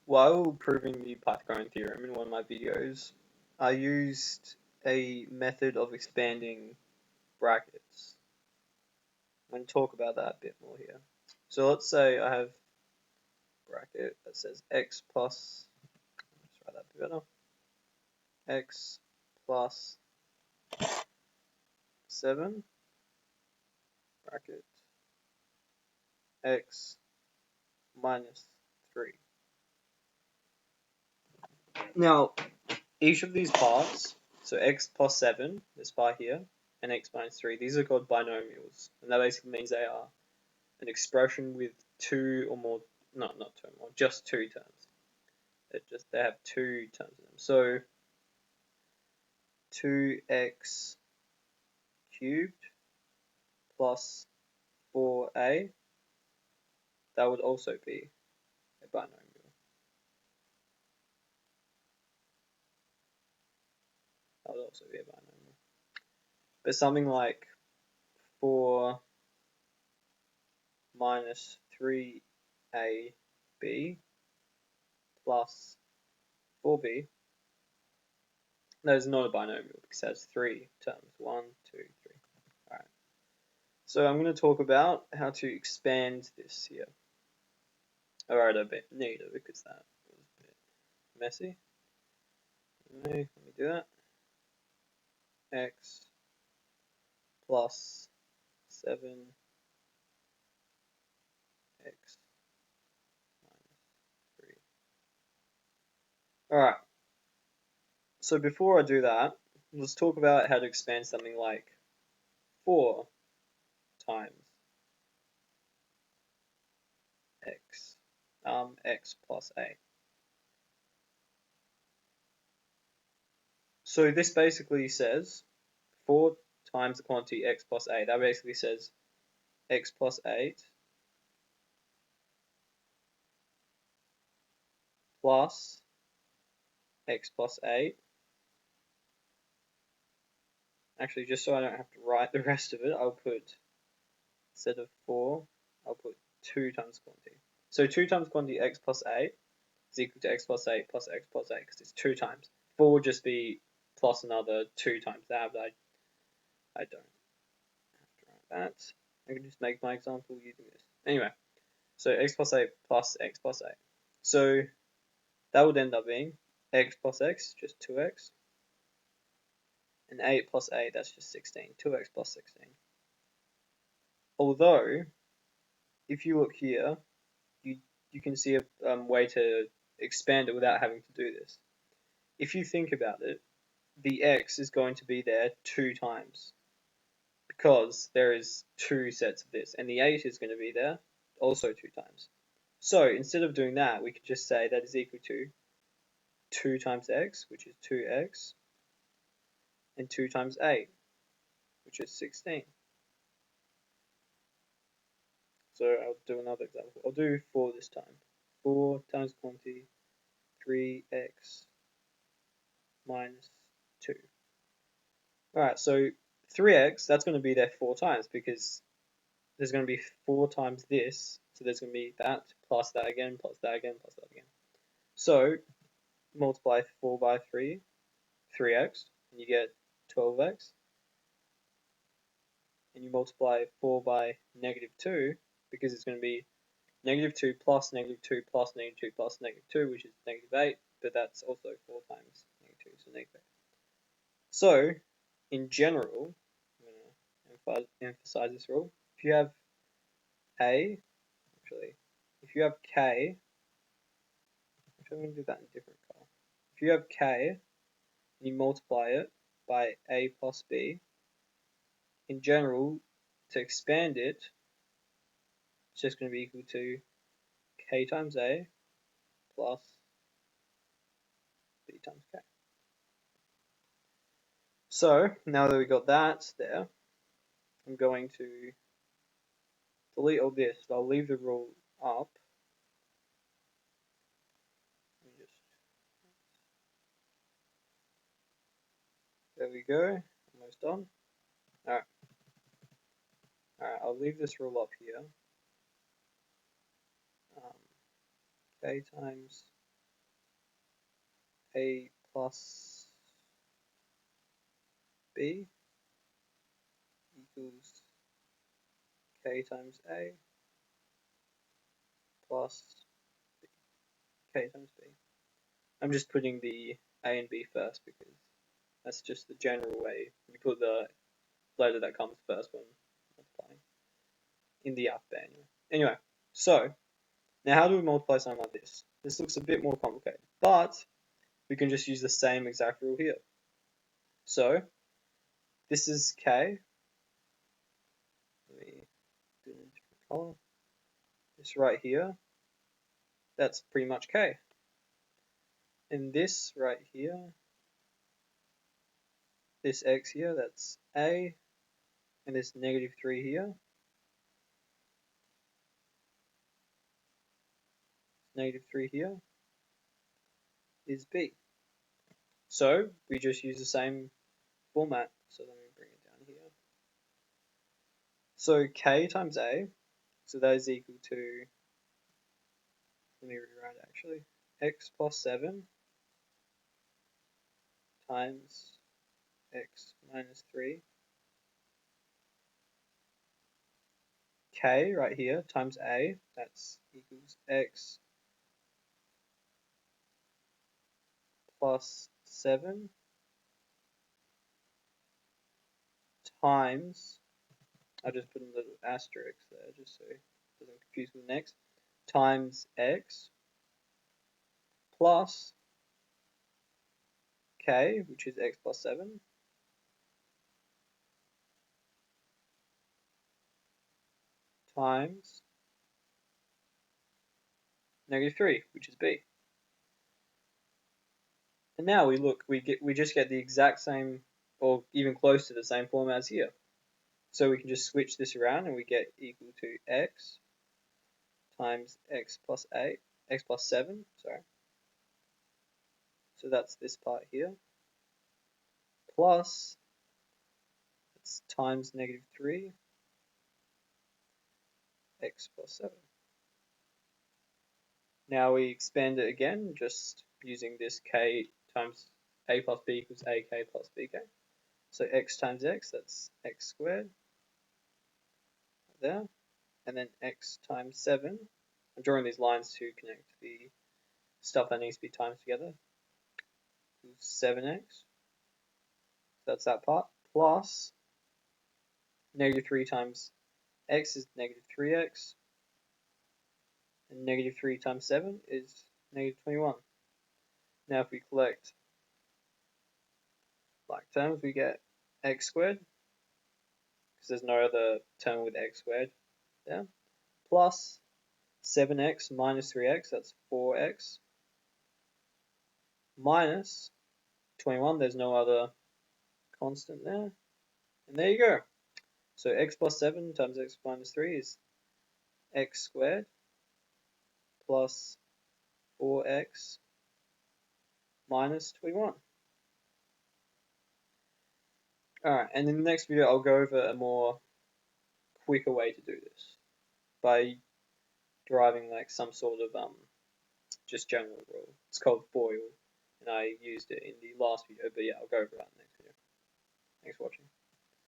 While proving the Pythagorean theorem in one of my videos, I used a method of expanding brackets. I'm going to talk about that a bit more here. So let's say I have a bracket that says x plus, let's write that a bit better, x plus 7, bracket, x minus 3. Now, each of these parts, so x plus 7, this part here, and x minus 3, these are called binomials. And that basically means they are an expression with two or more, not two or more, just two terms. They have two terms in them. So 2x cubed plus 4a, that would also be a binomial. That would also be a binomial. But something like 4 minus 3ab plus 4b, that is not a binomial because it has three terms. 1, 2, 3. Alright. So I'm going to talk about how to expand this here. Alright, a bit neater because that was a bit messy. Let me do that. X plus 7 x minus 3. Alright, so before I do that, let's talk about how to expand something like 4 times x, x plus a. So this basically says 4 times the quantity x plus a. That basically says x plus 8 plus x plus 8. Actually, just so I don't have to write the rest of it, I'll put, instead of 4, I'll put 2 times quantity. So 2 times quantity x plus 8 is equal to x plus 8 plus x plus 8 because it's 2 times. 4 would just be plus another 2 times that, but I don't have to write that. I can just make my example using this. Anyway, so x plus 8 plus x plus 8. So that would end up being x plus x, just 2x, and 8 plus 8, that's just 16, 2x plus 16. Although, if you look here, you can see a way to expand it without having to do this. If you think about it, the x is going to be there 2 times because there is 2 sets of this, and the 8 is going to be there also 2 times. So instead of doing that, we could just say that is equal to 2 times x, which is 2x, and 2 times 8, which is 16. So I'll do another example. I'll do 4 this time. 4 times quantity, 3x minus 2. Alright, so 3x, that's going to be there 4 times because there's going to be 4 times this. So there's going to be that, plus that again, plus that again, plus that again. So multiply 4 by 3, 3x, and you get 12x. And you multiply 4 by negative 2, because it's going to be negative 2 plus negative 2 plus negative 2 plus negative 2, which is negative 8, but that's also 4 times negative 2, so negative 8. So, in general, I'm going to emphasize this rule. If you have a, actually, if you have k, I'm going to do that in a different color. If you have k, and you multiply it by a plus b, in general, to expand it, it's just going to be equal to k times a plus b times k. So, now that we got that there, I'm going to delete all this, but I'll leave the rule up. There we go, almost done. Alright, I'll leave this rule up here. K times A plus B equals K times A plus K times B. I'm just putting the A and B first because that's just the general way. You put the letter that comes first when multiplying in the alphabet. Anyway, so now how do we multiply something like this? This looks a bit more complicated, but we can just use the same exact rule here. So this is K. Let me do it in a different color. This right here, that's pretty much K. And this right here, this X here, that's A. And this -3 here, -3 here, is B. So we just use the same format. So let me bring it down here. So K times A, so that is equal to, let me rewrite it actually, X plus 7 times X minus 3. K right here times A, that's equals X plus 7 times, I'll just put a little asterisk there just so it doesn't confuse with the next, times X plus K, which is X plus 7, times -3, which is B. And now we look, we just get the exact same, or even close to the same form as here. So we can just switch this around and we get equal to X times X plus 8, X plus 7, sorry. So that's this part here, plus, it's times -3, X plus 7. Now we expand it again, just using this K times A plus B equals AK plus BK. So X times X, that's X squared, there. And then X times 7. I'm drawing these lines to connect the stuff that needs to be times together. 7x. That's that part. Plus -3 times x is -3x. And -3 times 7 is -21. Now if we collect like terms, we get x squared, because there's no other term with x squared there, plus 7x minus 3x, that's 4x, minus 21, there's no other constant there, and there you go. So x plus 7 times x minus 3 is x squared plus 4x minus 21. Alright, and in the next video I'll go over a more quicker way to do this by deriving like some sort of just general rule. It's called FOIL, and I used it in the last video, but yeah, I'll go over that in the next video. Thanks for watching.